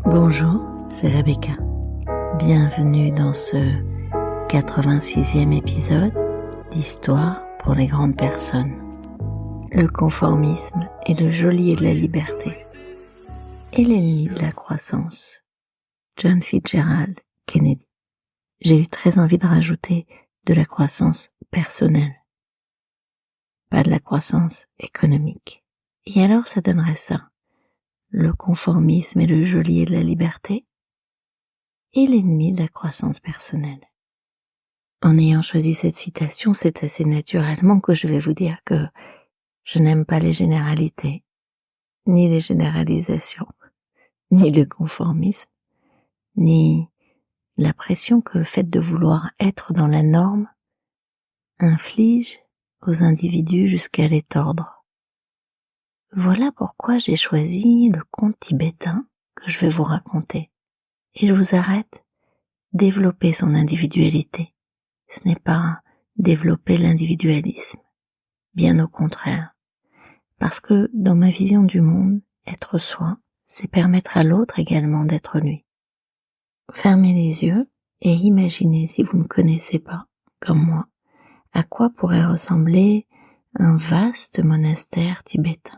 Bonjour, c'est Rebecca. Bienvenue dans ce 86e épisode d'Histoire pour les grandes personnes. Le conformisme est le geôlier de la liberté et l'ennemi de la croissance. John Fitzgerald Kennedy. J'ai eu très envie de rajouter de la croissance personnelle, pas de la croissance économique. Et alors ça donnerait ça. Le conformisme est le geôlier de la liberté et l'ennemi de la croissance personnelle. En ayant choisi cette citation, c'est assez naturellement que je vais vous dire que je n'aime pas les généralités, ni les généralisations, ni le conformisme, ni la pression que le fait de vouloir être dans la norme inflige aux individus jusqu'à les tordre. Voilà pourquoi j'ai choisi le conte tibétain que je vais vous raconter. Et je vous arrête. Développer son individualité, ce n'est pas développer l'individualisme. Bien au contraire. Parce que dans ma vision du monde, être soi, c'est permettre à l'autre également d'être lui. Fermez les yeux et imaginez, si vous ne connaissez pas, comme moi, à quoi pourrait ressembler un vaste monastère tibétain.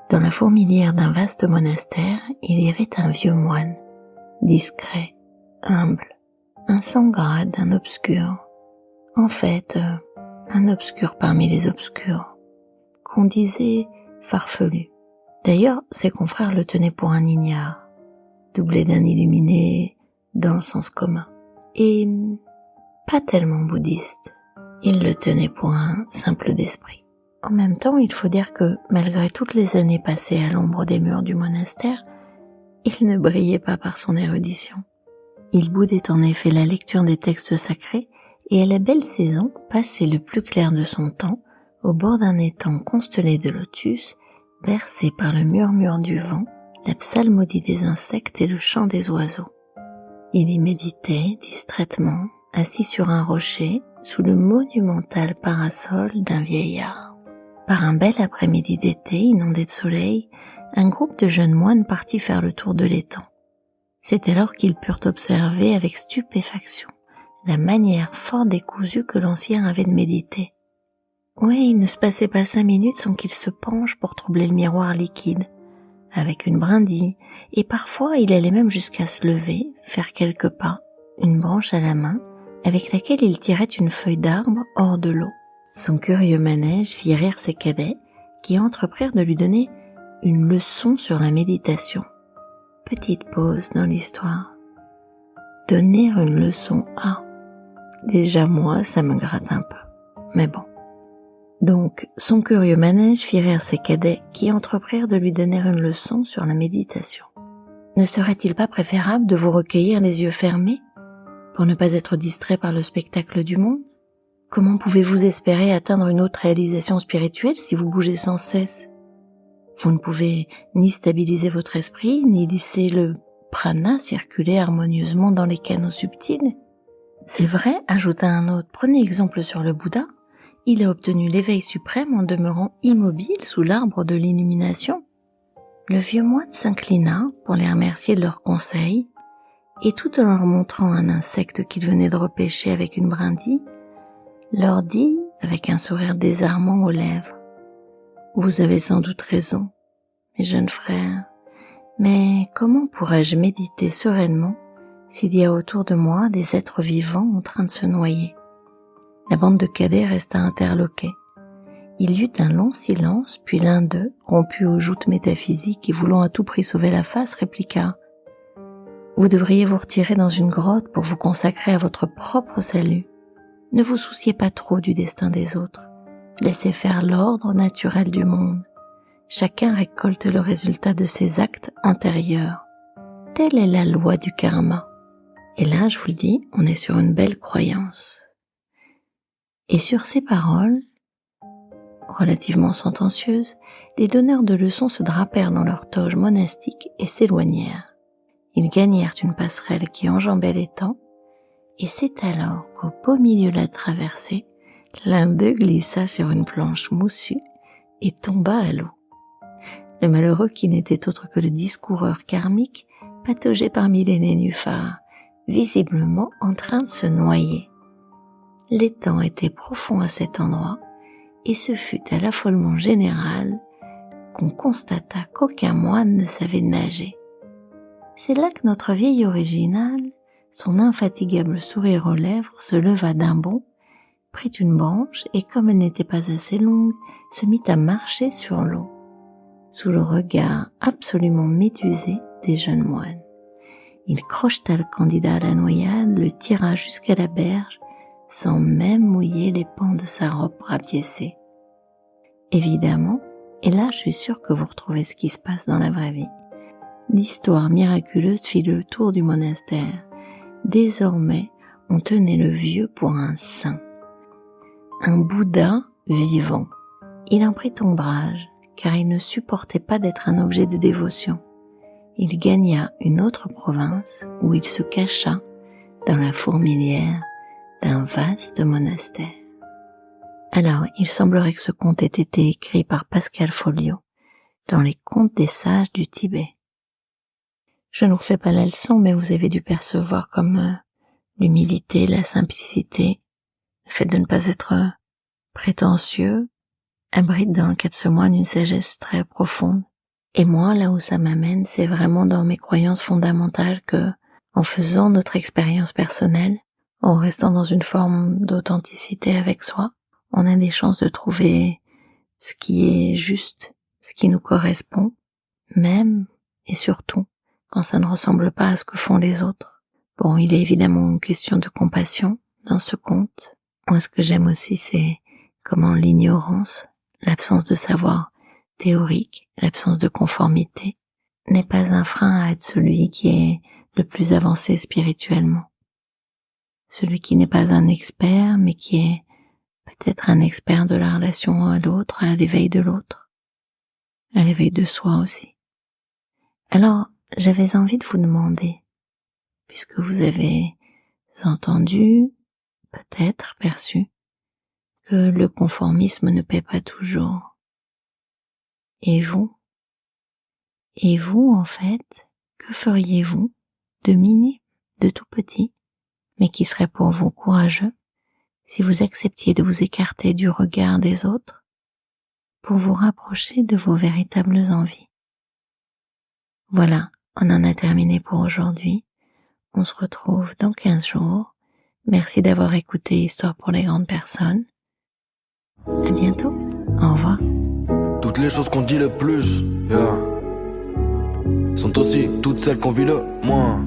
Dans la fourmilière d'un vaste monastère, il y avait un vieux moine, discret, humble, un sans grade, un obscur. En fait, un obscur parmi les obscurs, qu'on disait farfelu. D'ailleurs, ses confrères le tenaient pour un ignare, doublé d'un illuminé dans le sens commun. Et pas tellement bouddhiste, ils le tenaient pour un simple d'esprit. En même temps, il faut dire que, malgré toutes les années passées à l'ombre des murs du monastère, il ne brillait pas par son érudition. Il boudait en effet la lecture des textes sacrés et à la belle saison passait le plus clair de son temps au bord d'un étang constellé de lotus, bercé par le murmure du vent, la psalmodie des insectes et le chant des oiseaux. Il y méditait distraitement, assis sur un rocher, sous le monumental parasol d'un vieillard. Par un bel après-midi d'été inondé de soleil, un groupe de jeunes moines partit faire le tour de l'étang. C'est alors qu'ils purent observer avec stupéfaction la manière fort décousue que l'ancien avait de méditer. Oui, il ne se passait pas 5 minutes sans qu'il se penche pour troubler le miroir liquide, avec une brindille, et parfois il allait même jusqu'à se lever, faire quelques pas, une branche à la main, avec laquelle il tirait une feuille d'arbre hors de l'eau. Son curieux manège fit rire ses cadets, qui entreprirent de lui donner une leçon sur la méditation. Petite pause dans l'histoire. Donner une leçon à. Déjà moi, ça me gratte un peu. Mais bon. Donc, son curieux manège fit rire ses cadets qui entreprirent de lui donner une leçon sur la méditation. Ne serait-il pas préférable de vous recueillir les yeux fermés pour ne pas être distrait par le spectacle du monde? Comment pouvez-vous espérer atteindre une autre réalisation spirituelle si vous bougez sans cesse? Vous ne pouvez ni stabiliser votre esprit, ni laisser le prana circuler harmonieusement dans les canaux subtils. C'est vrai, ajouta un autre, prenez exemple sur le Bouddha. Il a obtenu l'éveil suprême en demeurant immobile sous l'arbre de l'illumination. Le vieux moine s'inclina pour les remercier de leurs conseils, et tout en leur montrant un insecte qu'il venait de repêcher avec une brindille, leur dit, avec un sourire désarmant aux lèvres, « Vous avez sans doute raison, mes jeunes frères, mais comment pourrais-je méditer sereinement s'il y a autour de moi des êtres vivants en train de se noyer ?» La bande de cadets resta interloquée. Il y eut un long silence, puis l'un d'eux, rompu aux joutes métaphysiques et voulant à tout prix sauver la face, répliqua « Vous devriez vous retirer dans une grotte pour vous consacrer à votre propre salut. Ne vous souciez pas trop du destin des autres. Laissez faire l'ordre naturel du monde. Chacun récolte le résultat de ses actes antérieurs. Telle est la loi du karma. » Et là, je vous le dis, on est sur une belle croyance. Et sur ces paroles, relativement sentencieuses, les donneurs de leçons se drapèrent dans leurs toges monastiques et s'éloignèrent. Ils gagnèrent une passerelle qui enjambait l'étang, et c'est alors qu'au beau milieu de la traversée, l'un d'eux glissa sur une planche moussue et tomba à l'eau. Le malheureux, qui n'était autre que le discoureur karmique, pataugeait parmi les nénuphars, visiblement en train de se noyer. L'étang était profond à cet endroit, et ce fut à l'affolement général qu'on constata qu'aucun moine ne savait nager. C'est là que notre vieil original, son infatigable sourire aux lèvres, se leva d'un bond, prit une branche et, comme elle n'était pas assez longue, se mit à marcher sur l'eau, sous le regard absolument médusé des jeunes moines. Il crocheta le candidat à la noyade, le tira jusqu'à la berge, sans même mouiller les pans de sa robe rapiécée. Évidemment, et là je suis sûre que vous retrouvez ce qui se passe dans la vraie vie, l'histoire miraculeuse fit le tour du monastère. Désormais, on tenait le vieux pour un saint, un Bouddha vivant. Il en prit ombrage, car il ne supportait pas d'être un objet de dévotion. Il gagna une autre province où il se cacha dans la fourmilière d'un vaste monastère. Alors, il semblerait que ce conte ait été écrit par Pascal Folliot dans les Contes des sages du Tibet. Je ne vous fais pas la leçon, mais vous avez dû percevoir comme l'humilité, la simplicité, le fait de ne pas être prétentieux, abrite dans le cas de ce moine une sagesse très profonde. Et moi, là où ça m'amène, c'est vraiment dans mes croyances fondamentales que, en faisant notre expérience personnelle, en restant dans une forme d'authenticité avec soi, on a des chances de trouver ce qui est juste, ce qui nous correspond, même et surtout quand ça ne ressemble pas à ce que font les autres. Bon, il est évidemment une question de compassion dans ce conte. Moi, ce que j'aime aussi, c'est comment l'ignorance, l'absence de savoir théorique, l'absence de conformité, n'est pas un frein à être celui qui est le plus avancé spirituellement. Celui qui n'est pas un expert, mais qui est peut-être un expert de la relation à l'autre, à l'éveil de l'autre, à l'éveil de soi aussi. Alors, j'avais envie de vous demander, puisque vous avez entendu, peut-être perçu, que le conformisme ne paie pas toujours. Et vous, en fait, que feriez-vous de minime, de tout petit, mais qui serait pour vous courageux, si vous acceptiez de vous écarter du regard des autres pour vous rapprocher de vos véritables envies? Voilà, on en a terminé pour aujourd'hui. On se retrouve dans 15 jours. Merci d'avoir écouté Histoire pour les grandes personnes. À bientôt. Au revoir. Toutes les choses qu'on dit le plus, sont aussi toutes celles qu'on vit le moins.